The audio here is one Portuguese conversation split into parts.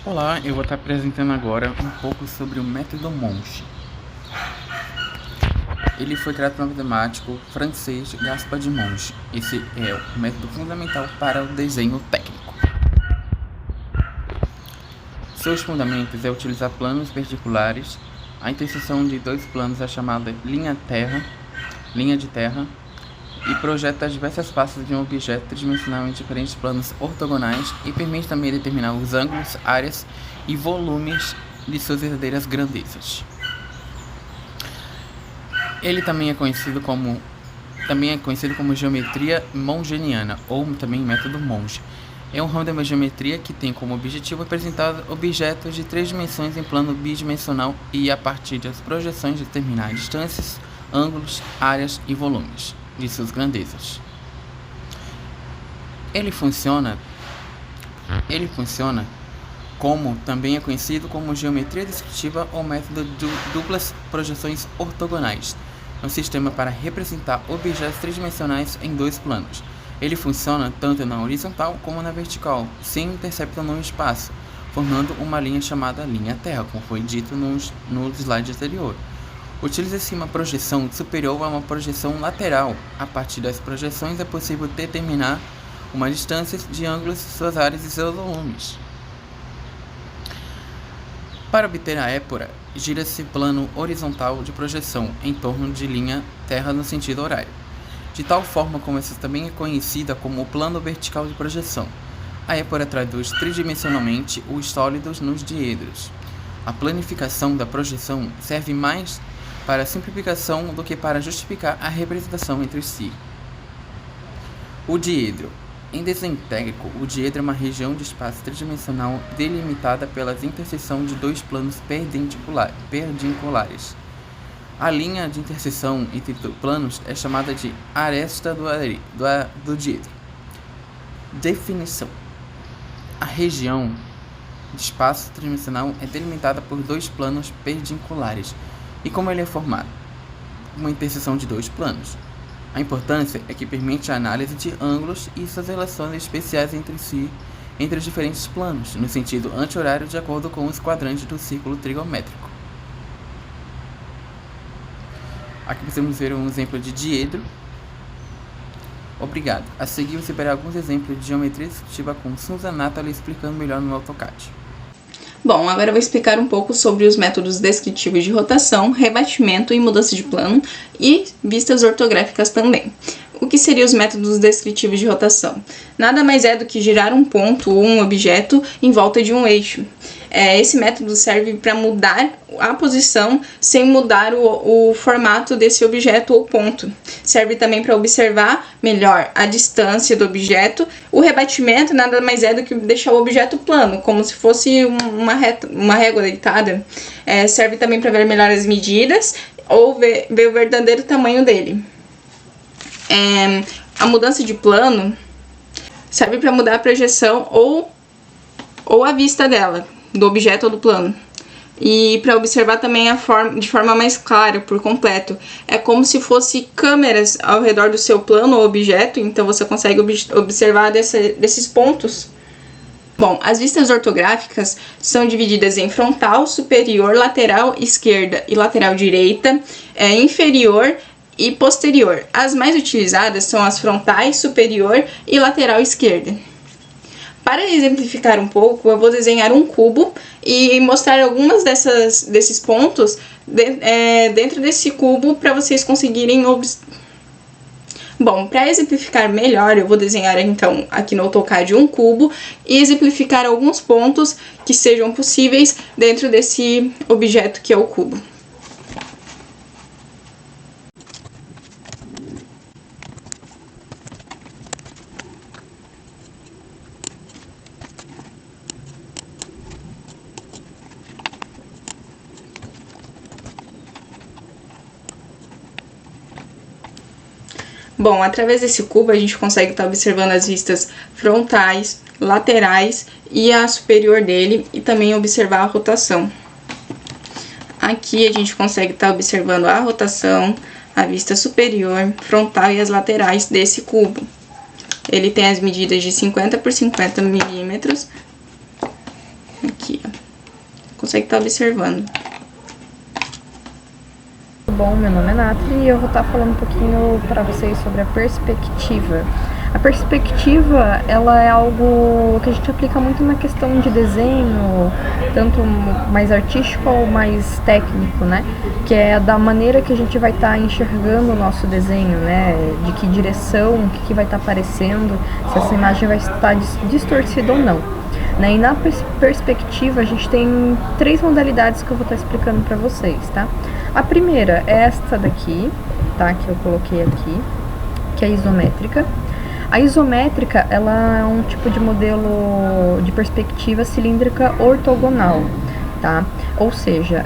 Olá, eu vou estar apresentando agora um pouco sobre o método Monge. Ele foi criado pelo matemático francês Gaspard de Monge. Esse é o método fundamental para o desenho técnico. Seus fundamentos é utilizar planos perpendiculares. A interseção de dois planos é chamada linha de terra, e projeta as diversas faces de um objeto tridimensional em diferentes planos ortogonais e permite também determinar os ângulos, áreas e volumes de suas verdadeiras grandezas. Ele também é conhecido como geometria mongeniana, ou também método Monge. É um ramo da geometria que tem como objetivo apresentar objetos de 3 dimensões em plano bidimensional e, a partir das projeções, determinar distâncias, ângulos, áreas e volumes de suas grandezas. Ele funciona como também é conhecido como geometria descritiva ou método de duplas projeções ortogonais. É um sistema para representar objetos tridimensionais em 2 planos. Ele funciona tanto na horizontal como na vertical, sem interceptar no espaço, formando uma linha chamada linha terra, como foi dito no slide anterior. Utiliza-se uma projeção superior a uma projeção lateral. A partir das projeções é possível determinar uma distância de ângulos, suas áreas e seus volumes. Para obter a épora, gira-se plano horizontal de projeção em torno de linha terra no sentido horário, de tal forma como essa também é conhecida como o plano vertical de projeção. A épora traduz tridimensionalmente os sólidos nos diedros. A planificação da projeção serve mais para simplificação do que para justificar a representação entre si. O diedro. Em desenho técnico, o diedro é uma região de espaço tridimensional delimitada pela interseção de 2 planos perpendiculares. A linha de interseção entre planos é chamada de aresta do diedro. Definição: a região de espaço tridimensional é delimitada por 2 planos perpendiculares. E como ele é formado? Uma interseção de 2 planos. A importância é que permite a análise de ângulos e suas relações especiais entre si, entre os diferentes planos, no sentido anti-horário de acordo com os quadrantes do círculo trigonométrico. Aqui podemos ver um exemplo de diedro. Obrigado. A seguir você verá alguns exemplos de geometria descritiva com Susan Natalie explicando melhor no AutoCAD. Bom, agora eu vou explicar um pouco sobre os métodos descritivos de rotação, rebatimento e mudança de plano e vistas ortográficas também. O que seriam os métodos descritivos de rotação? Nada mais é do que girar um ponto ou um objeto em volta de um eixo. Esse método serve para mudar a posição sem mudar o formato desse objeto ou ponto. Serve também para observar melhor a distância do objeto. O rebatimento nada mais é do que deixar o objeto plano, como se fosse uma régua deitada. Serve também para ver melhor as medidas ou ver o verdadeiro tamanho dele. A mudança de plano serve para mudar a projeção ou a vista dela, do objeto ou do plano. E para observar também de forma mais clara, por completo. É como se fosse câmeras ao redor do seu plano ou objeto, então você consegue observar desses pontos. Bom, as vistas ortográficas são divididas em frontal, superior, lateral esquerda e lateral direita, inferior e posterior. As mais utilizadas são as frontais, superior e lateral esquerda. Para exemplificar um pouco, eu vou desenhar um cubo e mostrar algumas desses pontos dentro desse cubo para vocês conseguirem observar. Bom, para exemplificar melhor, eu vou desenhar então aqui no AutoCAD um cubo e exemplificar alguns pontos que sejam possíveis dentro desse objeto que é o cubo. Bom, através desse cubo a gente consegue estar observando as vistas frontais, laterais e a superior dele e também observar a rotação. Aqui a gente consegue estar observando a rotação, a vista superior, frontal e as laterais desse cubo. Ele tem as medidas de 50 por 50 milímetros Aqui, ó. Consegue estar observando. Bom, meu nome é Nathalie e eu vou estar falando um pouquinho para vocês sobre a perspectiva. A perspectiva, ela é algo que a gente aplica muito na questão de desenho, tanto mais artístico ou mais técnico, né? Que é da maneira que a gente vai estar enxergando o nosso desenho, né? De que direção, o que vai estar aparecendo, se essa imagem vai estar distorcida ou não. Né? E na perspectiva a gente tem 3 modalidades que eu vou estar explicando para vocês, tá? A primeira é esta daqui, tá? Que eu coloquei aqui, que é a isométrica. A isométrica, ela é um tipo de modelo de perspectiva cilíndrica ortogonal, tá? Ou seja,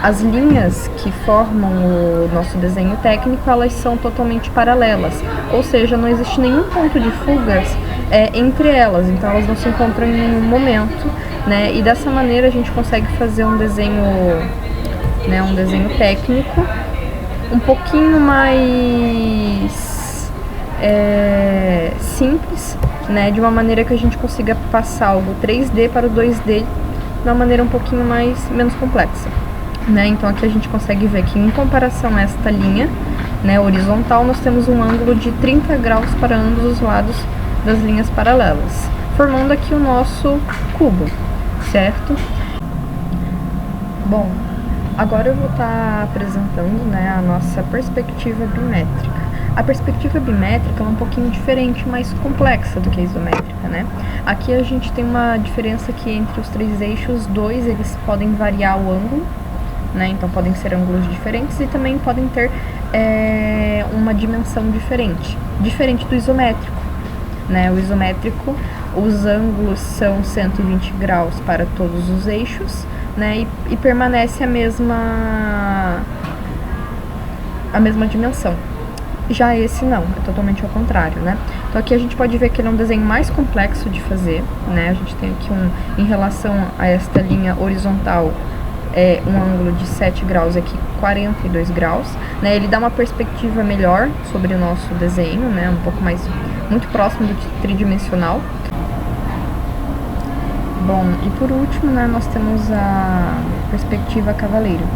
as linhas que formam o nosso desenho técnico, elas são totalmente paralelas, ou seja, não existe nenhum ponto de fugas entre elas, então elas não se encontram em nenhum momento, né? E dessa maneira a gente consegue fazer um desenho, né, um desenho técnico um pouquinho mais simples, né, de uma maneira que a gente consiga passar algo 3D para o 2D de uma maneira um pouquinho menos complexa, né? Então aqui a gente consegue ver que em comparação a esta linha, né, horizontal, nós temos um ângulo de 30 graus para ambos os lados das linhas paralelas, formando aqui o nosso cubo, certo? Bom, agora eu vou estar apresentando, né, a nossa perspectiva bimétrica. A perspectiva bimétrica é um pouquinho diferente, mais complexa do que a isométrica, né? Aqui a gente tem uma diferença que entre os 3 eixos, 2 eles podem variar o ângulo, né? Então podem ser ângulos diferentes e também podem ter uma dimensão diferente do isométrico, né? O isométrico, os ângulos são 120 graus para todos os eixos, né? E permanece a mesma dimensão. Já esse não, é totalmente ao contrário, né? Então aqui a gente pode ver que ele é um desenho mais complexo de fazer, né? A gente tem aqui em relação a esta linha horizontal, um ângulo de 7 graus aqui, 42 graus, né? Ele dá uma perspectiva melhor sobre o nosso desenho, né? Um pouco mais, muito próximo do tridimensional. Bom, e por último, né, nós temos a perspectiva cavaleiro,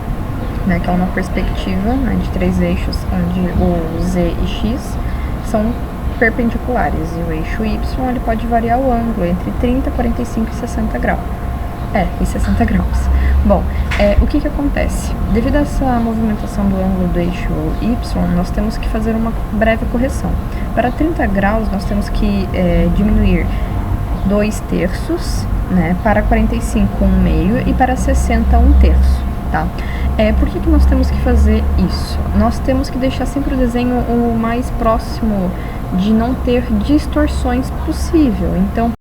né, que é uma perspectiva, né, de 3 eixos, onde o Z e X são perpendiculares e o eixo Y ele pode variar o ângulo entre 30, 45 e 60 graus. E 60 graus. Bom, o que acontece? Devido a essa movimentação do ângulo do eixo Y, nós temos que fazer uma breve correção. Para 30 graus, nós temos que diminuir 2/3, né, para 45, 1/2 e para 60, 1/3. Tá? Por que nós temos que fazer isso? Nós temos que deixar sempre o desenho o mais próximo de não ter distorções possível. Então,